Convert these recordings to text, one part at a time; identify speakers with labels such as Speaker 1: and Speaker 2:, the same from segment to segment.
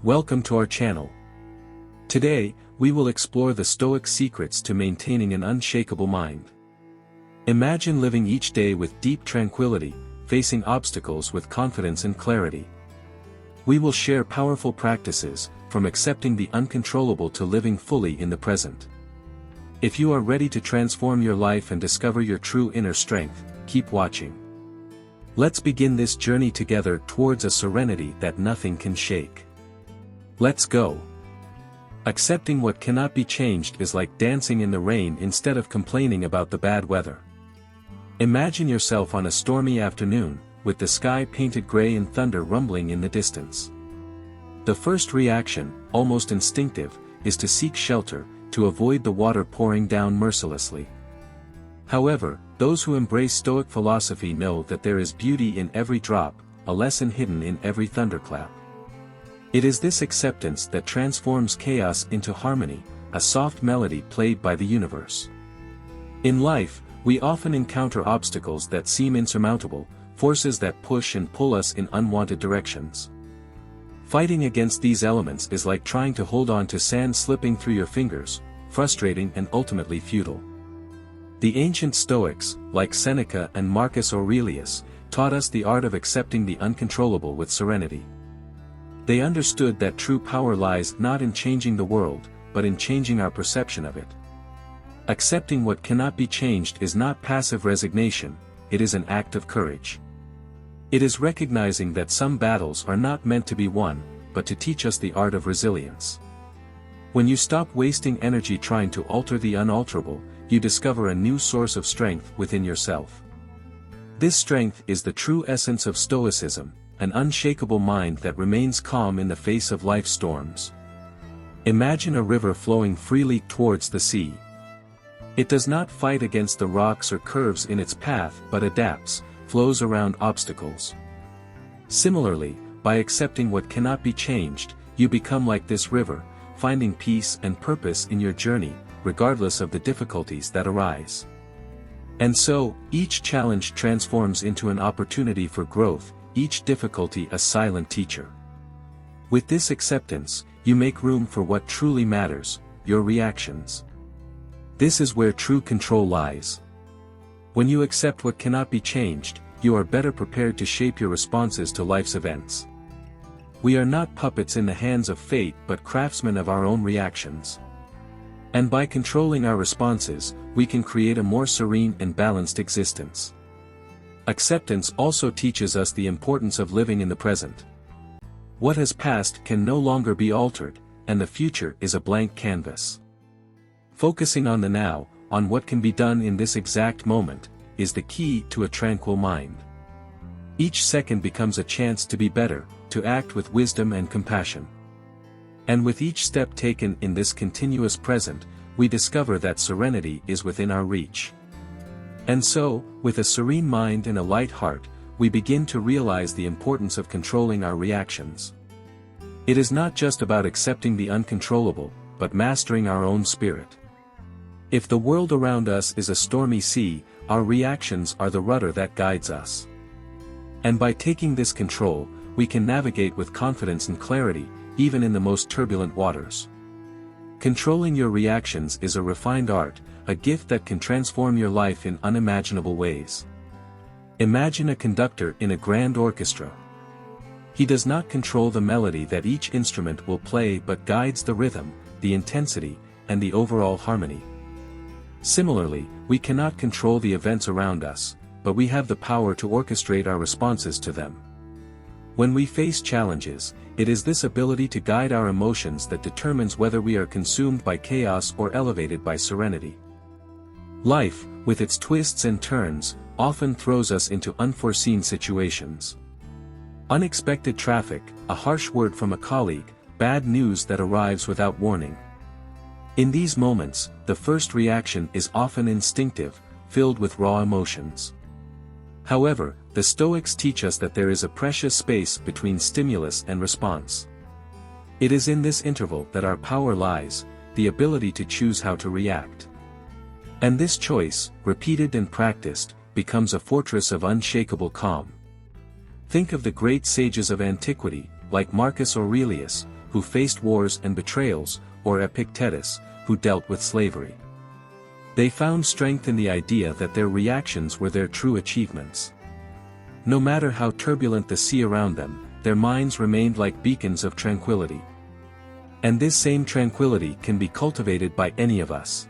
Speaker 1: Welcome to our channel. Today, we will explore the Stoic secrets to maintaining an unshakable mind. Imagine living each day with deep tranquility, facing obstacles with confidence and clarity. We will share powerful practices, from accepting the uncontrollable to living fully in the present. If you are ready to transform your life and discover your true inner strength, keep watching. Let's begin this journey together towards a serenity that nothing can shake. Let's go. Accepting what cannot be changed is like dancing in the rain instead of complaining about the bad weather. Imagine yourself on a stormy afternoon, with the sky painted gray and thunder rumbling in the distance. The first reaction, almost instinctive, is to seek shelter, to avoid the water pouring down mercilessly. However, those who embrace Stoic philosophy know that there is beauty in every drop, a lesson hidden in every thunderclap. It is this acceptance that transforms chaos into harmony, a soft melody played by the universe. In life, we often encounter obstacles that seem insurmountable, forces that push and pull us in unwanted directions. Fighting against these elements is like trying to hold on to sand slipping through your fingers, frustrating and ultimately futile. The ancient Stoics, like Seneca and Marcus Aurelius, taught us the art of accepting the uncontrollable with serenity. They understood that true power lies not in changing the world, but in changing our perception of it. Accepting what cannot be changed is not passive resignation, it is an act of courage. It is recognizing that some battles are not meant to be won, but to teach us the art of resilience. When you stop wasting energy trying to alter the unalterable, you discover a new source of strength within yourself. This strength is the true essence of Stoicism, an unshakable mind that remains calm in the face of life's storms. Imagine a river flowing freely towards the sea. It does not fight against the rocks or curves in its path but adapts, flows around obstacles. Similarly, by accepting what cannot be changed, you become like this river, finding peace and purpose in your journey, regardless of the difficulties that arise. And so, each challenge transforms into an opportunity for growth, each difficulty a silent teacher. With this acceptance, you make room for what truly matters, your reactions. This is where true control lies. When you accept what cannot be changed, you are better prepared to shape your responses to life's events. We are not puppets in the hands of fate but craftsmen of our own reactions. And by controlling our responses, we can create a more serene and balanced existence. Acceptance also teaches us the importance of living in the present. What has passed can no longer be altered, and the future is a blank canvas. Focusing on the now, on what can be done in this exact moment, is the key to a tranquil mind. Each second becomes a chance to be better, to act with wisdom and compassion. And with each step taken in this continuous present, we discover that serenity is within our reach. And so, with a serene mind and a light heart, we begin to realize the importance of controlling our reactions. It is not just about accepting the uncontrollable, but mastering our own spirit. If the world around us is a stormy sea, our reactions are the rudder that guides us. And by taking this control, we can navigate with confidence and clarity, even in the most turbulent waters. Controlling your reactions is a refined art, a gift that can transform your life in unimaginable ways. Imagine a conductor in a grand orchestra. He does not control the melody that each instrument will play but guides the rhythm, the intensity, and the overall harmony. Similarly, we cannot control the events around us, but we have the power to orchestrate our responses to them. When we face challenges, it is this ability to guide our emotions that determines whether we are consumed by chaos or elevated by serenity. Life, with its twists and turns, often throws us into unforeseen situations. Unexpected traffic, a harsh word from a colleague, bad news that arrives without warning. In these moments, the first reaction is often instinctive, filled with raw emotions. However, the Stoics teach us that there is a precious space between stimulus and response. It is in this interval that our power lies, the ability to choose how to react. And this choice, repeated and practiced, becomes a fortress of unshakable calm. Think of the great sages of antiquity, like Marcus Aurelius, who faced wars and betrayals, or Epictetus, who dealt with slavery. They found strength in the idea that their reactions were their true achievements. No matter how turbulent the sea around them, their minds remained like beacons of tranquility. And this same tranquility can be cultivated by any of us.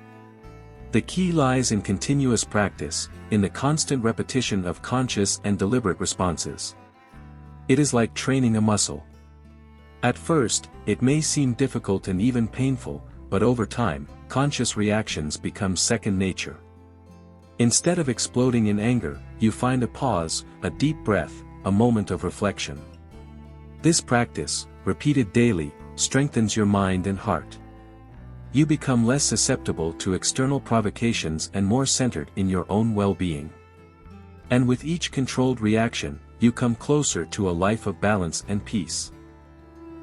Speaker 1: The key lies in continuous practice, in the constant repetition of conscious and deliberate responses. It is like training a muscle. At first, it may seem difficult and even painful, but over time, conscious reactions become second nature. Instead of exploding in anger, you find a pause, a deep breath, a moment of reflection. This practice, repeated daily, strengthens your mind and heart. You become less susceptible to external provocations and more centered in your own well-being. And with each controlled reaction, you come closer to a life of balance and peace.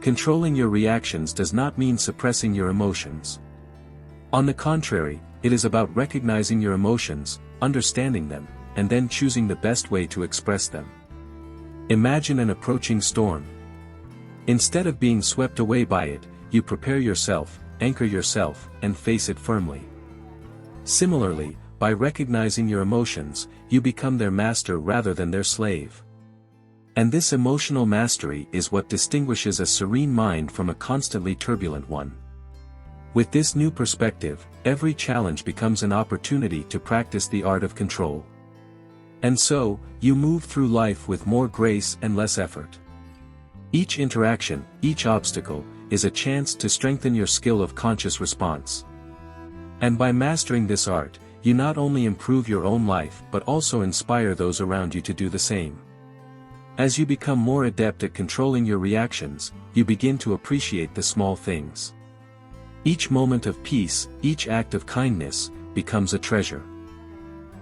Speaker 1: Controlling your reactions does not mean suppressing your emotions. On the contrary, it is about recognizing your emotions, understanding them, and then choosing the best way to express them. Imagine an approaching storm. Instead of being swept away by it, you prepare yourself, anchor yourself, and face it firmly. Similarly, by recognizing your emotions, you become their master rather than their slave. And this emotional mastery is what distinguishes a serene mind from a constantly turbulent one. With this new perspective, every challenge becomes an opportunity to practice the art of control. And so, you move through life with more grace and less effort. Each interaction, each obstacle, is a chance to strengthen your skill of conscious response. And by mastering this art, you not only improve your own life but also inspire those around you to do the same. As you become more adept at controlling your reactions, you begin to appreciate the small things. Each moment of peace, each act of kindness, becomes a treasure.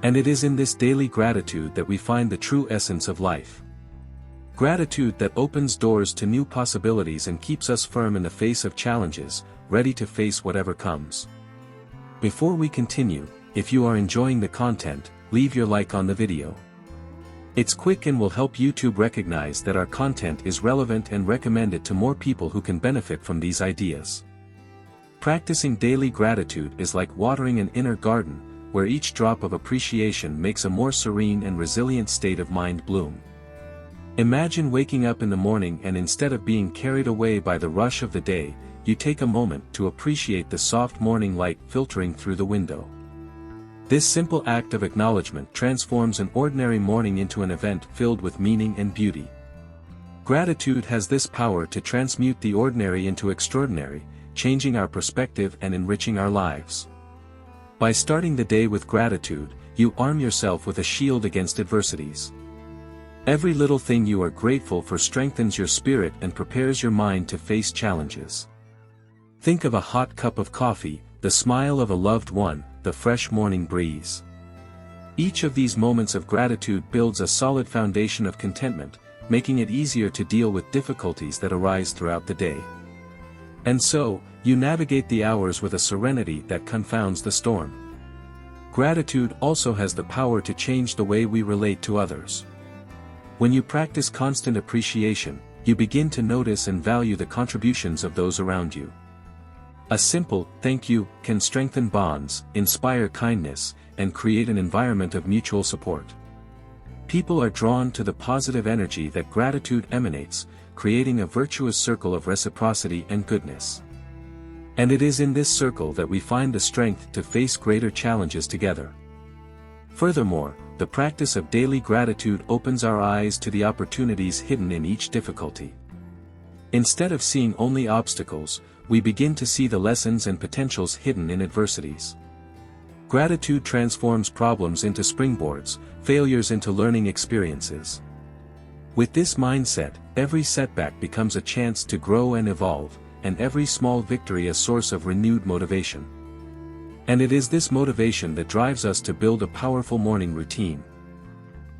Speaker 1: And it is in this daily gratitude that we find the true essence of life. Gratitude that opens doors to new possibilities and keeps us firm in the face of challenges, ready to face whatever comes. Before we continue, if you are enjoying the content, leave your like on the video. It's quick and will help YouTube recognize that our content is relevant and recommend it to more people who can benefit from these ideas. Practicing daily gratitude is like watering an inner garden, where each drop of appreciation makes a more serene and resilient state of mind bloom. Imagine waking up in the morning and instead of being carried away by the rush of the day, you take a moment to appreciate the soft morning light filtering through the window. This simple act of acknowledgement transforms an ordinary morning into an event filled with meaning and beauty. Gratitude has this power to transmute the ordinary into extraordinary, changing our perspective and enriching our lives. By starting the day with gratitude, you arm yourself with a shield against adversities. Every little thing you are grateful for strengthens your spirit and prepares your mind to face challenges. Think of a hot cup of coffee, the smile of a loved one, the fresh morning breeze. Each of these moments of gratitude builds a solid foundation of contentment, making it easier to deal with difficulties that arise throughout the day. And so, you navigate the hours with a serenity that confounds the storm. Gratitude also has the power to change the way we relate to others. When you practice constant appreciation, you begin to notice and value the contributions of those around you. A simple "thank you" can strengthen bonds, inspire kindness, and create an environment of mutual support. People are drawn to the positive energy that gratitude emanates, creating a virtuous circle of reciprocity and goodness. And it is in this circle that we find the strength to face greater challenges together. Furthermore, the practice of daily gratitude opens our eyes to the opportunities hidden in each difficulty. Instead of seeing only obstacles, we begin to see the lessons and potentials hidden in adversities. Gratitude transforms problems into springboards, failures into learning experiences. With this mindset, every setback becomes a chance to grow and evolve, and every small victory a source of renewed motivation. And it is this motivation that drives us to build a powerful morning routine.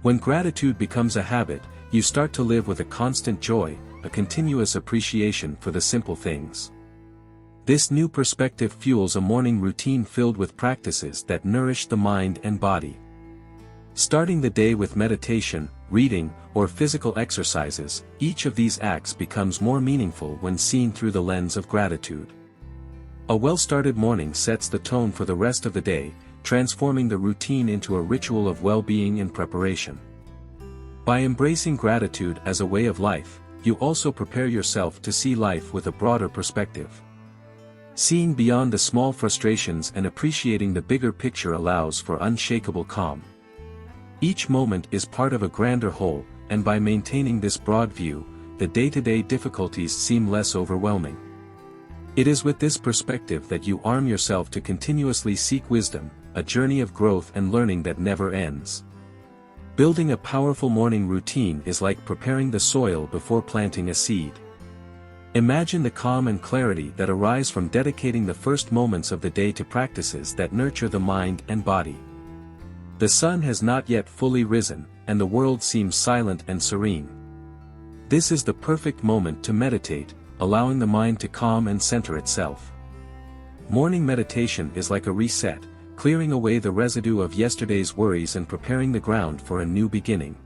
Speaker 1: When gratitude becomes a habit, you start to live with a constant joy, a continuous appreciation for the simple things. This new perspective fuels a morning routine filled with practices that nourish the mind and body. Starting the day with meditation, reading, or physical exercises, each of these acts becomes more meaningful when seen through the lens of gratitude. A well-started morning sets the tone for the rest of the day, transforming the routine into a ritual of well-being and preparation. By embracing gratitude as a way of life, you also prepare yourself to see life with a broader perspective. Seeing beyond the small frustrations and appreciating the bigger picture allows for unshakable calm. Each moment is part of a grander whole, and by maintaining this broad view, the day-to-day difficulties seem less overwhelming. It is with this perspective that you arm yourself to continuously seek wisdom, a journey of growth and learning that never ends. Building a powerful morning routine is like preparing the soil before planting a seed. Imagine the calm and clarity that arise from dedicating the first moments of the day to practices that nurture the mind and body. The sun has not yet fully risen, and the world seems silent and serene. This is the perfect moment to meditate, allowing the mind to calm and center itself. Morning meditation is like a reset, clearing away the residue of yesterday's worries and preparing the ground for a new beginning.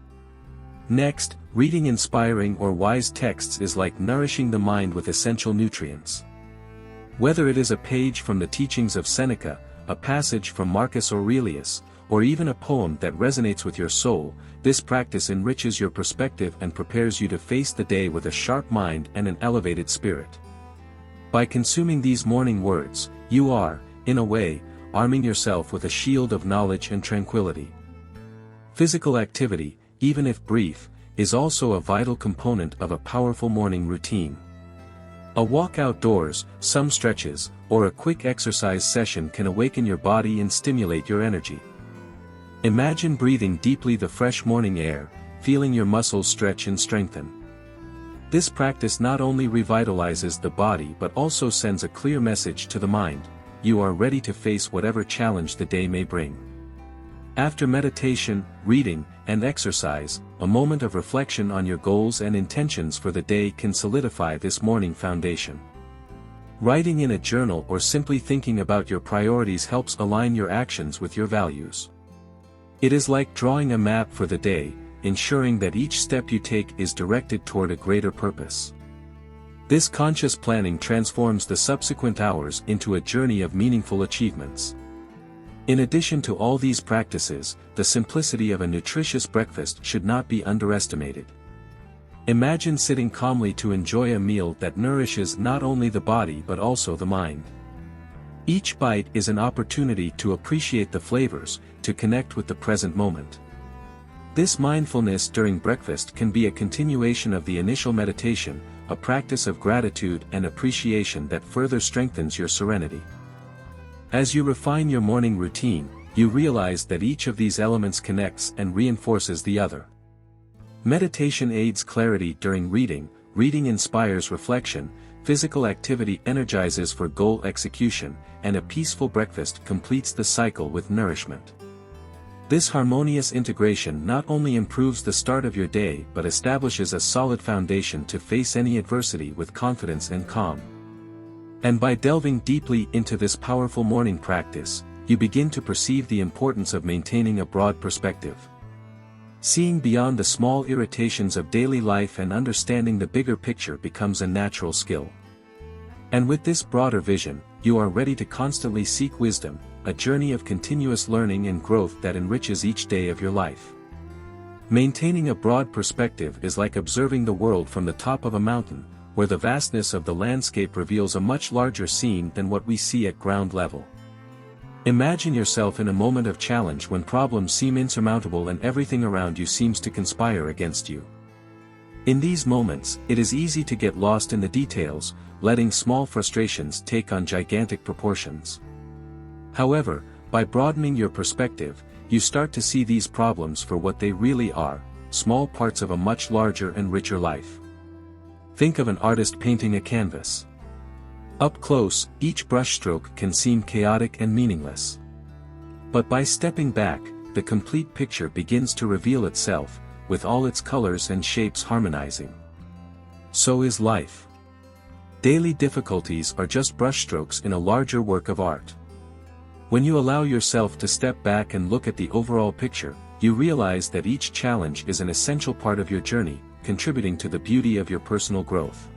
Speaker 1: Next, reading inspiring or wise texts is like nourishing the mind with essential nutrients. Whether it is a page from the teachings of Seneca, a passage from Marcus Aurelius, or even a poem that resonates with your soul, this practice enriches your perspective and prepares you to face the day with a sharp mind and an elevated spirit. By consuming these morning words, you are, in a way, arming yourself with a shield of knowledge and tranquility. Physical activity, even if brief, is also a vital component of a powerful morning routine. A walk outdoors, some stretches, or a quick exercise session can awaken your body and stimulate your energy. Imagine breathing deeply the fresh morning air, feeling your muscles stretch and strengthen. This practice not only revitalizes the body but also sends a clear message to the mind: you are ready to face whatever challenge the day may bring. After meditation, reading, and exercise, a moment of reflection on your goals and intentions for the day can solidify this morning foundation. Writing in a journal or simply thinking about your priorities helps align your actions with your values. It is like drawing a map for the day, ensuring that each step you take is directed toward a greater purpose. This conscious planning transforms the subsequent hours into a journey of meaningful achievements. In addition to all these practices, the simplicity of a nutritious breakfast should not be underestimated. Imagine sitting calmly to enjoy a meal that nourishes not only the body but also the mind. Each bite is an opportunity to appreciate the flavors, to connect with the present moment. This mindfulness during breakfast can be a continuation of the initial meditation, a practice of gratitude and appreciation that further strengthens your serenity. As you refine your morning routine, you realize that each of these elements connects and reinforces the other. Meditation aids clarity during reading, reading inspires reflection, physical activity energizes for goal execution, and a peaceful breakfast completes the cycle with nourishment. This harmonious integration not only improves the start of your day but establishes a solid foundation to face any adversity with confidence and calm. And by delving deeply into this powerful morning practice, you begin to perceive the importance of maintaining a broad perspective. Seeing beyond the small irritations of daily life and understanding the bigger picture becomes a natural skill. And with this broader vision, you are ready to constantly seek wisdom, a journey of continuous learning and growth that enriches each day of your life. Maintaining a broad perspective is like observing the world from the top of a mountain, where the vastness of the landscape reveals a much larger scene than what we see at ground level. Imagine yourself in a moment of challenge when problems seem insurmountable and everything around you seems to conspire against you. In these moments, it is easy to get lost in the details, letting small frustrations take on gigantic proportions. However, by broadening your perspective, you start to see these problems for what they really are, small parts of a much larger and richer life. Think of an artist painting a canvas. Up close, each brushstroke can seem chaotic and meaningless. But by stepping back, the complete picture begins to reveal itself, with all its colors and shapes harmonizing. So is life. Daily difficulties are just brushstrokes in a larger work of art. When you allow yourself to step back and look at the overall picture, you realize that each challenge is an essential part of your journey, contributing to the beauty of your personal growth.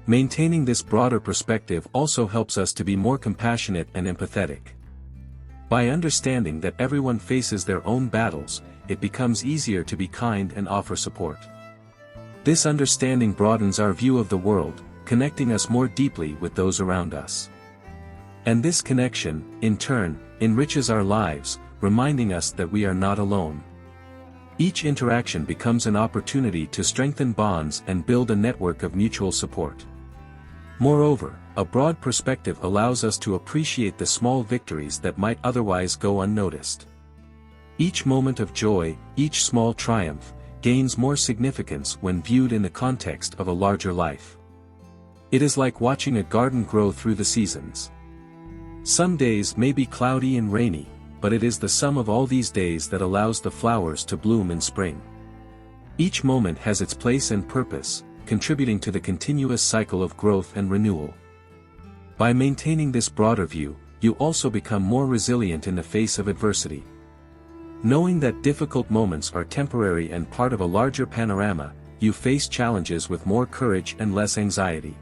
Speaker 1: Maintaining this broader perspective also helps us to be more compassionate and empathetic. By understanding that everyone faces their own battles, it becomes easier to be kind and offer support. This understanding broadens our view of the world, connecting us more deeply with those around us. And this connection, in turn, enriches our lives, reminding us that we are not alone. Each interaction becomes an opportunity to strengthen bonds and build a network of mutual support. Moreover, a broad perspective allows us to appreciate the small victories that might otherwise go unnoticed. Each moment of joy, each small triumph, gains more significance when viewed in the context of a larger life. It is like watching a garden grow through the seasons. Some days may be cloudy and rainy, but it is the sum of all these days that allows the flowers to bloom in spring. Each moment has its place and purpose, contributing to the continuous cycle of growth and renewal. By maintaining this broader view, you also become more resilient in the face of adversity. Knowing that difficult moments are temporary and part of a larger panorama, you face challenges with more courage and less anxiety.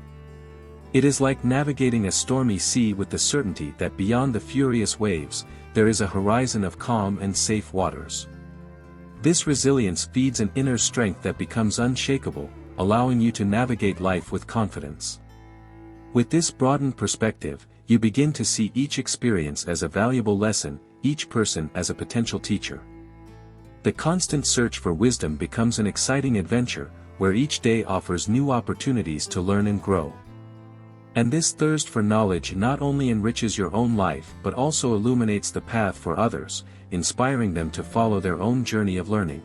Speaker 1: It is like navigating a stormy sea with the certainty that beyond the furious waves, there is a horizon of calm and safe waters. This resilience feeds an inner strength that becomes unshakable, allowing you to navigate life with confidence. With this broadened perspective, you begin to see each experience as a valuable lesson, each person as a potential teacher. The constant search for wisdom becomes an exciting adventure, where each day offers new opportunities to learn and grow. And this thirst for knowledge not only enriches your own life but also illuminates the path for others, inspiring them to follow their own journey of learning.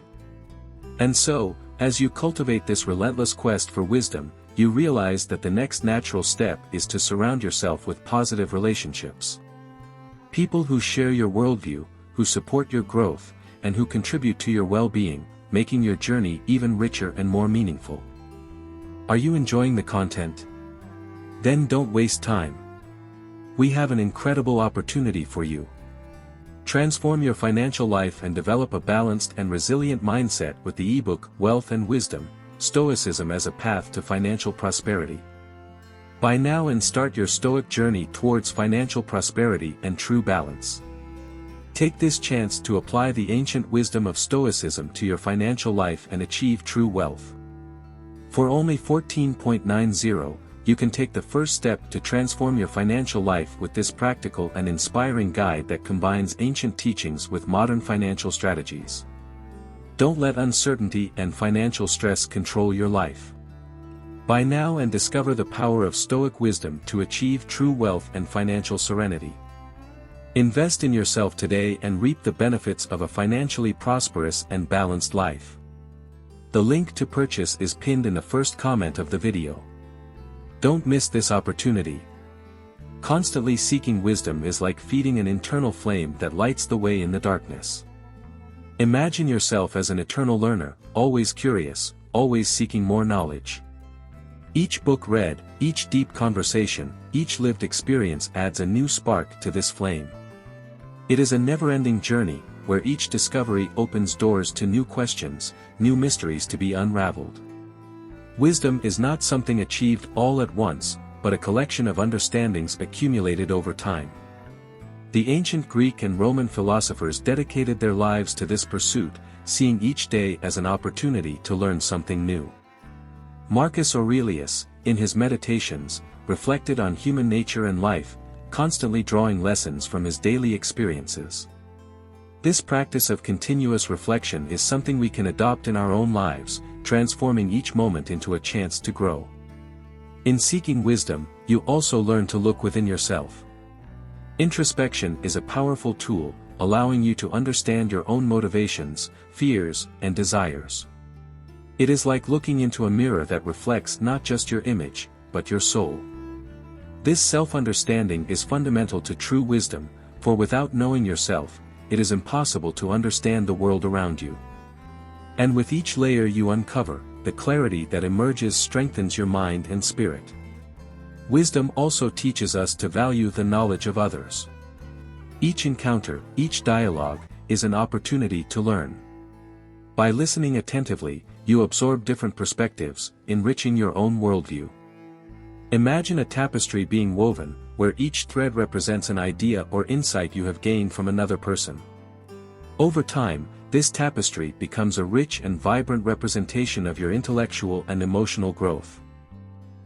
Speaker 1: And so, as you cultivate this relentless quest for wisdom, you realize that the next natural step is to surround yourself with positive relationships. People who share your worldview, who support your growth, and who contribute to your well-being, making your journey even richer and more meaningful. Are you enjoying the content? Then don't waste time. We have an incredible opportunity for you. Transform your financial life and develop a balanced and resilient mindset with the ebook Wealth and Wisdom, Stoicism as a Path to Financial Prosperity. Buy now and start your stoic journey towards financial prosperity and true balance. Take this chance to apply the ancient wisdom of Stoicism to your financial life and achieve true wealth. For only $14.90, you can take the first step to transform your financial life with this practical and inspiring guide that combines ancient teachings with modern financial strategies. Don't let uncertainty and financial stress control your life. Buy now and discover the power of Stoic wisdom to achieve true wealth and financial serenity. Invest in yourself today and reap the benefits of a financially prosperous and balanced life. The link to purchase is pinned in the first comment of the video. Don't miss this opportunity. Constantly seeking wisdom is like feeding an internal flame that lights the way in the darkness. Imagine yourself as an eternal learner, always curious, always seeking more knowledge. Each book read, each deep conversation, each lived experience adds a new spark to this flame. It is a never-ending journey, where each discovery opens doors to new questions, new mysteries to be unraveled. Wisdom is not something achieved all at once, but a collection of understandings accumulated over time. The ancient Greek and Roman philosophers dedicated their lives to this pursuit, seeing each day as an opportunity to learn something new. Marcus Aurelius, in his Meditations, reflected on human nature and life, constantly drawing lessons from his daily experiences. This practice of continuous reflection is something we can adopt in our own lives, transforming each moment into a chance to grow. In seeking wisdom, you also learn to look within yourself. Introspection is a powerful tool, allowing you to understand your own motivations, fears, and desires. It is like looking into a mirror that reflects not just your image, but your soul. This self-understanding is fundamental to true wisdom, for without knowing yourself, it is impossible to understand the world around you. And with each layer you uncover, the clarity that emerges strengthens your mind and spirit. Wisdom also teaches us to value the knowledge of others. Each encounter, each dialogue, is an opportunity to learn. By listening attentively, you absorb different perspectives, enriching your own worldview. Imagine a tapestry being woven, where each thread represents an idea or insight you have gained from another person. Over time, this tapestry becomes a rich and vibrant representation of your intellectual and emotional growth.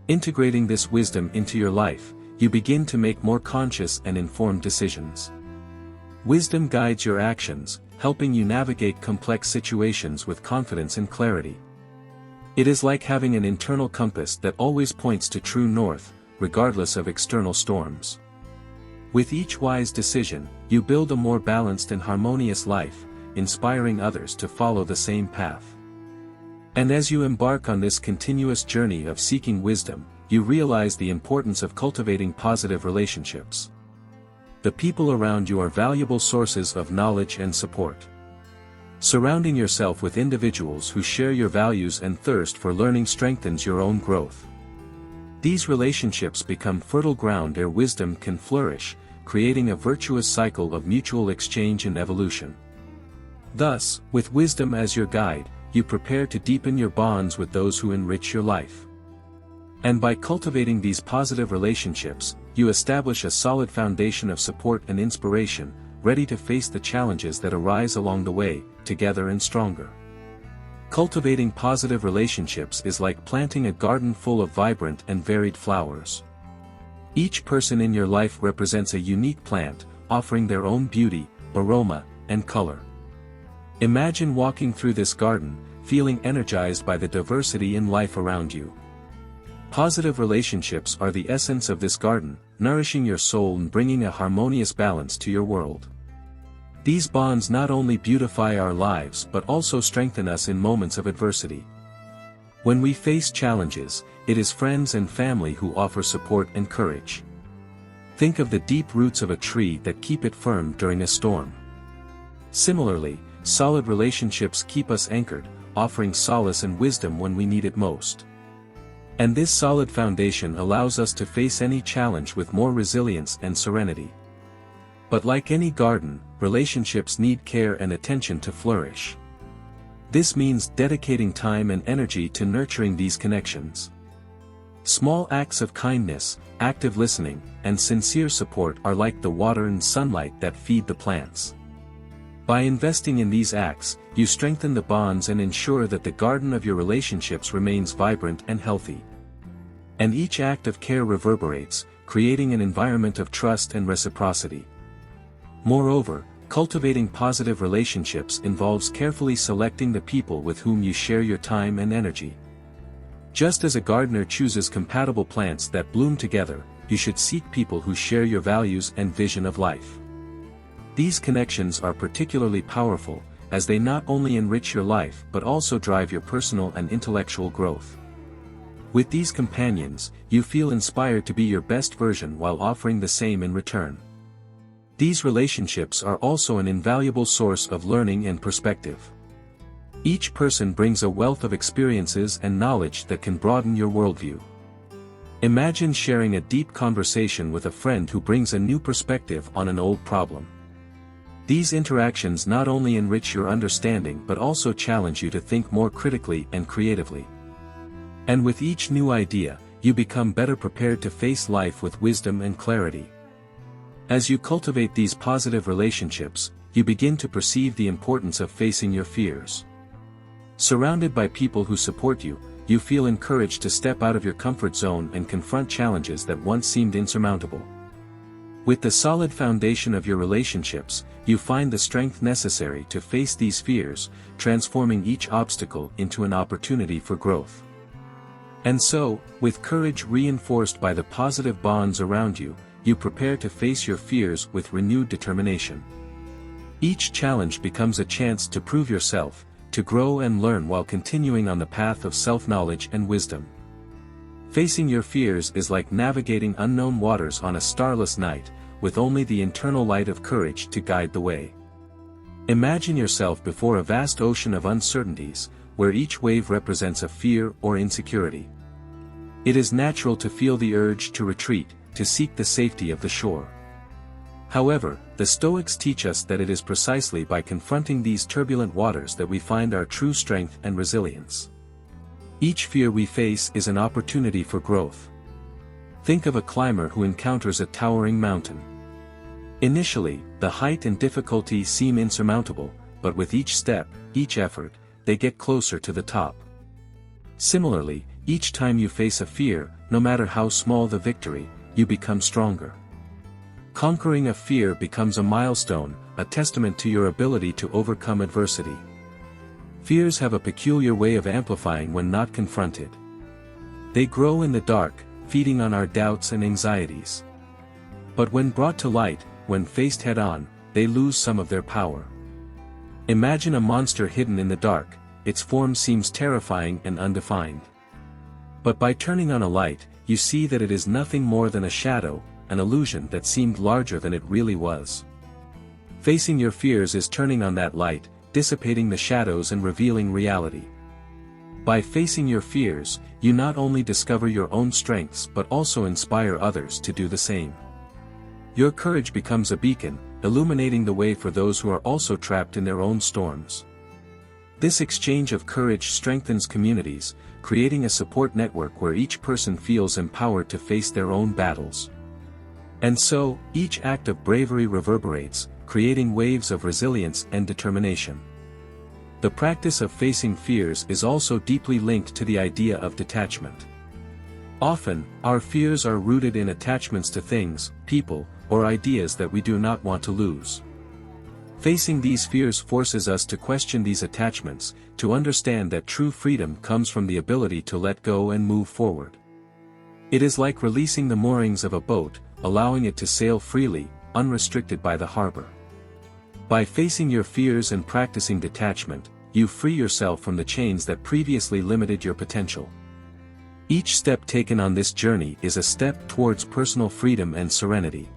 Speaker 1: Integrating this wisdom into your life, you begin to make more conscious and informed decisions. Wisdom guides your actions, helping you navigate complex situations with confidence and clarity. It is like having an internal compass that always points to true north, regardless of external storms. With each wise decision, you build a more balanced and harmonious life, inspiring others to follow the same path. And as you embark on this continuous journey of seeking wisdom, you realize the importance of cultivating positive relationships. The people around you are valuable sources of knowledge and support. Surrounding yourself with individuals who share your values and thirst for learning strengthens your own growth. These relationships become fertile ground where wisdom can flourish, creating a virtuous cycle of mutual exchange and evolution. Thus, with wisdom as your guide, you prepare to deepen your bonds with those who enrich your life. And by cultivating these positive relationships, you establish a solid foundation of support and inspiration, ready to face the challenges that arise along the way, together and stronger. Cultivating positive relationships is like planting a garden full of vibrant and varied flowers. Each person in your life represents a unique plant, offering their own beauty, aroma, and color. Imagine walking through this garden, feeling energized by the diversity in life around you. Positive relationships are the essence of this garden, nourishing your soul and bringing a harmonious balance to your world. These bonds not only beautify our lives but also strengthen us in moments of adversity. When we face challenges, it is friends and family who offer support and courage. Think of the deep roots of a tree that keep it firm during a storm. Similarly, solid relationships keep us anchored, offering solace and wisdom when we need it most. And this solid foundation allows us to face any challenge with more resilience and serenity. But like any garden, relationships need care and attention to flourish. This means dedicating time and energy to nurturing these connections. Small acts of kindness, active listening, and sincere support are like the water and sunlight that feed the plants. By investing in these acts, you strengthen the bonds and ensure that the garden of your relationships remains vibrant and healthy. And each act of care reverberates, creating an environment of trust and reciprocity. Moreover, cultivating positive relationships involves carefully selecting the people with whom you share your time and energy. Just as a gardener chooses compatible plants that bloom together, you should seek people who share your values and vision of life. These connections are particularly powerful, as they not only enrich your life but also drive your personal and intellectual growth. With these companions, you feel inspired to be your best version while offering the same in return. These relationships are also an invaluable source of learning and perspective. Each person brings a wealth of experiences and knowledge that can broaden your worldview. Imagine sharing a deep conversation with a friend who brings a new perspective on an old problem. These interactions not only enrich your understanding but also challenge you to think more critically and creatively. And with each new idea, you become better prepared to face life with wisdom and clarity. As you cultivate these positive relationships, you begin to perceive the importance of facing your fears. Surrounded by people who support you, you feel encouraged to step out of your comfort zone and confront challenges that once seemed insurmountable. With the solid foundation of your relationships, you find the strength necessary to face these fears, transforming each obstacle into an opportunity for growth. And so, with courage reinforced by the positive bonds around you, you prepare to face your fears with renewed determination. Each challenge becomes a chance to prove yourself, to grow and learn while continuing on the path of self-knowledge and wisdom. Facing your fears is like navigating unknown waters on a starless night, with only the internal light of courage to guide the way. Imagine yourself before a vast ocean of uncertainties, where each wave represents a fear or insecurity. It is natural to feel the urge to retreat, to seek the safety of the shore. However, the Stoics teach us that it is precisely by confronting these turbulent waters that we find our true strength and resilience. Each fear we face is an opportunity for growth. Think of a climber who encounters a towering mountain. Initially, the height and difficulty seem insurmountable, but with each step, each effort, they get closer to the top. Similarly, each time you face a fear, no matter how small the victory, you become stronger. Conquering a fear becomes a milestone, a testament to your ability to overcome adversity. Fears have a peculiar way of amplifying when not confronted. They grow in the dark, feeding on our doubts and anxieties. But when brought to light, when faced head-on, they lose some of their power. Imagine a monster hidden in the dark, its form seems terrifying and undefined. But by turning on a light, you see that it is nothing more than a shadow, an illusion that seemed larger than it really was. Facing your fears is turning on that light, dissipating the shadows and revealing reality. By facing your fears, you not only discover your own strengths but also inspire others to do the same. Your courage becomes a beacon, illuminating the way for those who are also trapped in their own storms. This exchange of courage strengthens communities, creating a support network where each person feels empowered to face their own battles. And so, each act of bravery reverberates, creating waves of resilience and determination. The practice of facing fears is also deeply linked to the idea of detachment. Often, our fears are rooted in attachments to things, people, or ideas that we do not want to lose. Facing these fears forces us to question these attachments, to understand that true freedom comes from the ability to let go and move forward. It is like releasing the moorings of a boat, allowing it to sail freely, unrestricted by the harbor. By facing your fears and practicing detachment, you free yourself from the chains that previously limited your potential. Each step taken on this journey is a step towards personal freedom and serenity.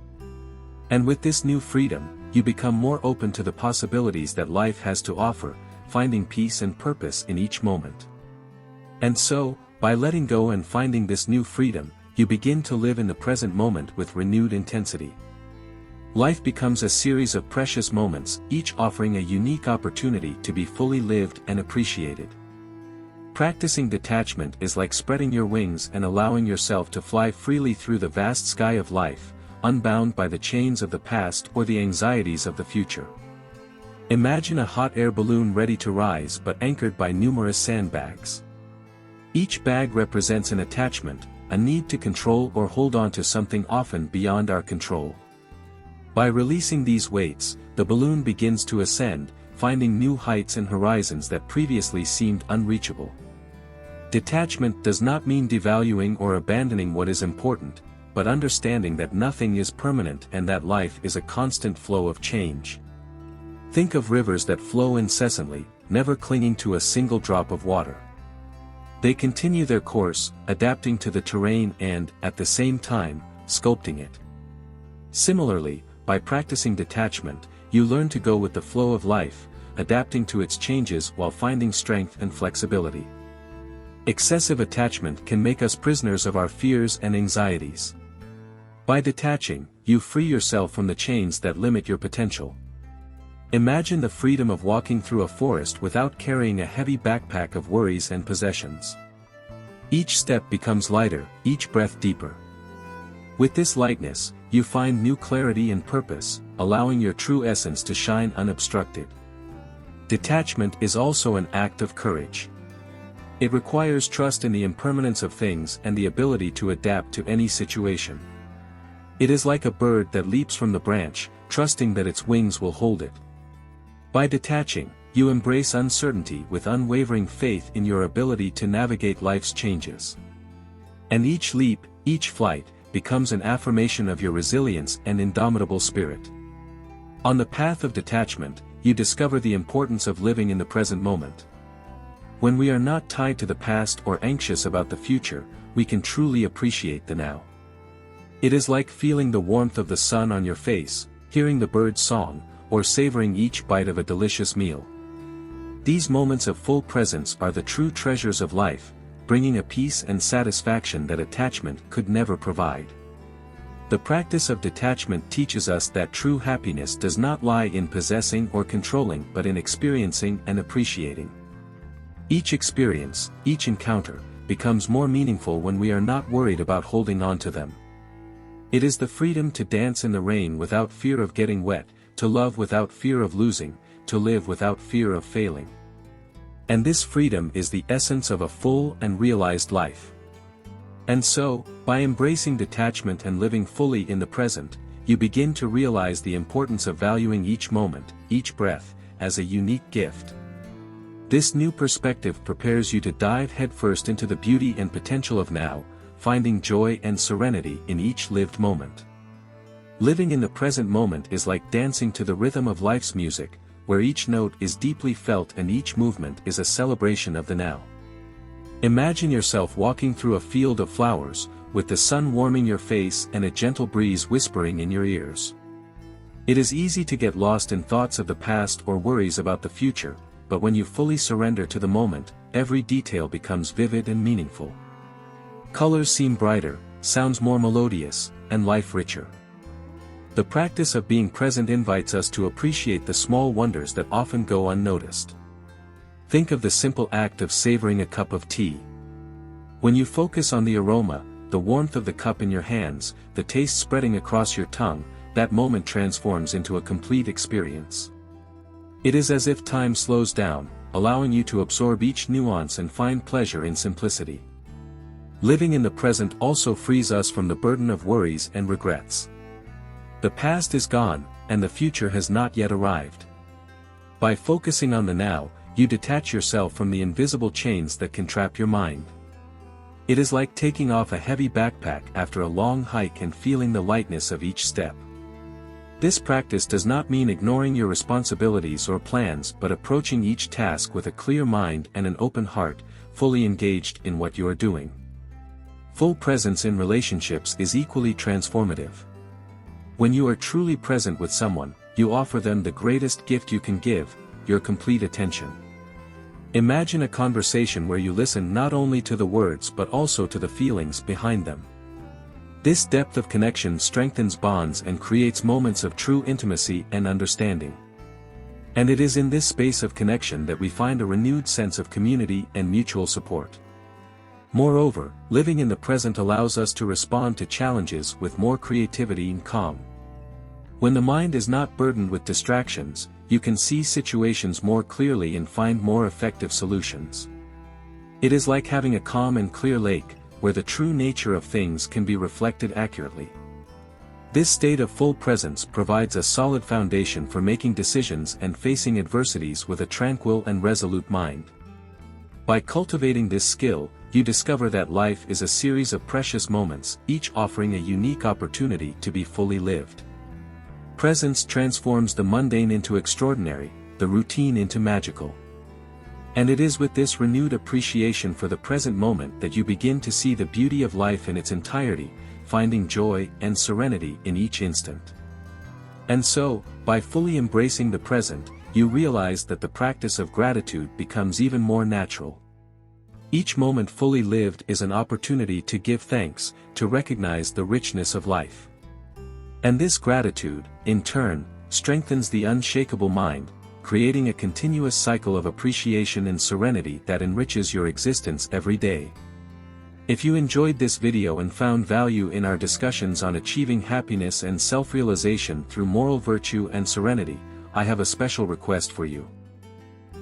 Speaker 1: And with this new freedom, you become more open to the possibilities that life has to offer, finding peace and purpose in each moment. And so, by letting go and finding this new freedom, you begin to live in the present moment with renewed intensity. Life becomes a series of precious moments, each offering a unique opportunity to be fully lived and appreciated. Practicing detachment is like spreading your wings and allowing yourself to fly freely through the vast sky of life, unbound by the chains of the past or the anxieties of the future. Imagine a hot air balloon ready to rise but anchored by numerous sandbags. Each bag represents an attachment, a need to control or hold on to something often beyond our control. By releasing these weights, the balloon begins to ascend, finding new heights and horizons that previously seemed unreachable. Detachment does not mean devaluing or abandoning what is important, but understanding that nothing is permanent and that life is a constant flow of change. Think of rivers that flow incessantly, never clinging to a single drop of water. They continue their course, adapting to the terrain and, at the same time, sculpting it. Similarly, by practicing detachment, you learn to go with the flow of life, adapting to its changes while finding strength and flexibility. Excessive attachment can make us prisoners of our fears and anxieties. By detaching, you free yourself from the chains that limit your potential. Imagine the freedom of walking through a forest without carrying a heavy backpack of worries and possessions. Each step becomes lighter, each breath deeper. With this lightness, you find new clarity and purpose, allowing your true essence to shine unobstructed. Detachment is also an act of courage. It requires trust in the impermanence of things and the ability to adapt to any situation. It is like a bird that leaps from the branch, trusting that its wings will hold it. By detaching, you embrace uncertainty with unwavering faith in your ability to navigate life's changes. And each leap, each flight, becomes an affirmation of your resilience and indomitable spirit. On the path of detachment, you discover the importance of living in the present moment. When we are not tied to the past or anxious about the future, we can truly appreciate the now. It is like feeling the warmth of the sun on your face, hearing the bird's song, or savoring each bite of a delicious meal. These moments of full presence are the true treasures of life, bringing a peace and satisfaction that attachment could never provide. The practice of detachment teaches us that true happiness does not lie in possessing or controlling but in experiencing and appreciating. Each experience, each encounter, becomes more meaningful when we are not worried about holding on to them. It is the freedom to dance in the rain without fear of getting wet, to love without fear of losing, to live without fear of failing. And this freedom is the essence of a full and realized life. And so, by embracing detachment and living fully in the present, you begin to realize the importance of valuing each moment, each breath, as a unique gift. This new perspective prepares you to dive headfirst into the beauty and potential of now, finding joy and serenity in each lived moment. Living in the present moment is like dancing to the rhythm of life's music, where each note is deeply felt and each movement is a celebration of the now. Imagine yourself walking through a field of flowers, with the sun warming your face and a gentle breeze whispering in your ears. It is easy to get lost in thoughts of the past or worries about the future, but when you fully surrender to the moment, every detail becomes vivid and meaningful. Colors seem brighter, sounds more melodious, and life richer. The practice of being present invites us to appreciate the small wonders that often go unnoticed. Think of the simple act of savoring a cup of tea. When you focus on the aroma, the warmth of the cup in your hands, the taste spreading across your tongue, that moment transforms into a complete experience. It is as if time slows down, allowing you to absorb each nuance and find pleasure in simplicity. Living in the present also frees us from the burden of worries and regrets. The past is gone, and the future has not yet arrived. By focusing on the now, you detach yourself from the invisible chains that can trap your mind. It is like taking off a heavy backpack after a long hike and feeling the lightness of each step. This practice does not mean ignoring your responsibilities or plans but approaching each task with a clear mind and an open heart, fully engaged in what you are doing. Full presence in relationships is equally transformative. When you are truly present with someone, you offer them the greatest gift you can give, your complete attention. Imagine a conversation where you listen not only to the words but also to the feelings behind them. This depth of connection strengthens bonds and creates moments of true intimacy and understanding. And it is in this space of connection that we find a renewed sense of community and mutual support. Moreover, living in the present allows us to respond to challenges with more creativity and calm. When the mind is not burdened with distractions, you can see situations more clearly and find more effective solutions. It is like having a calm and clear lake, where the true nature of things can be reflected accurately. This state of full presence provides a solid foundation for making decisions and facing adversities with a tranquil and resolute mind. By cultivating this skill, you discover that life is a series of precious moments, each offering a unique opportunity to be fully lived. Presence transforms the mundane into extraordinary, the routine into magical. And it is with this renewed appreciation for the present moment that you begin to see the beauty of life in its entirety, finding joy and serenity in each instant. And so, by fully embracing the present, you realize that the practice of gratitude becomes even more natural. Each moment fully lived is an opportunity to give thanks, to recognize the richness of life. And this gratitude, in turn, strengthens the unshakable mind, creating a continuous cycle of appreciation and serenity that enriches your existence every day. If you enjoyed this video and found value in our discussions on achieving happiness and self-realization through moral virtue and serenity, I have a special request for you.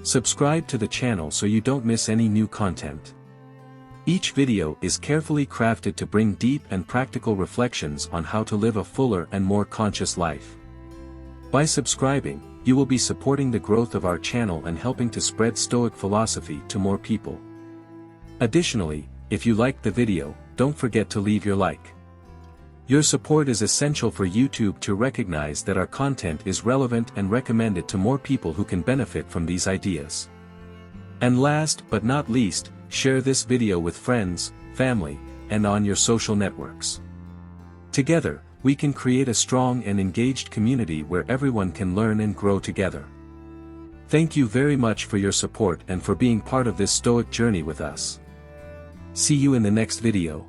Speaker 1: Subscribe to the channel so you don't miss any new content. Each video is carefully crafted to bring deep and practical reflections on how to live a fuller and more conscious life. By subscribing, you will be supporting the growth of our channel and helping to spread Stoic philosophy to more people. Additionally, if you liked the video, don't forget to leave your like. Your support is essential for YouTube to recognize that our content is relevant and recommend it to more people who can benefit from these ideas. And last but not least, share this video with friends, family, and on your social networks. Together, we can create a strong and engaged community where everyone can learn and grow together. Thank you very much for your support and for being part of this Stoic journey with us. See you in the next video.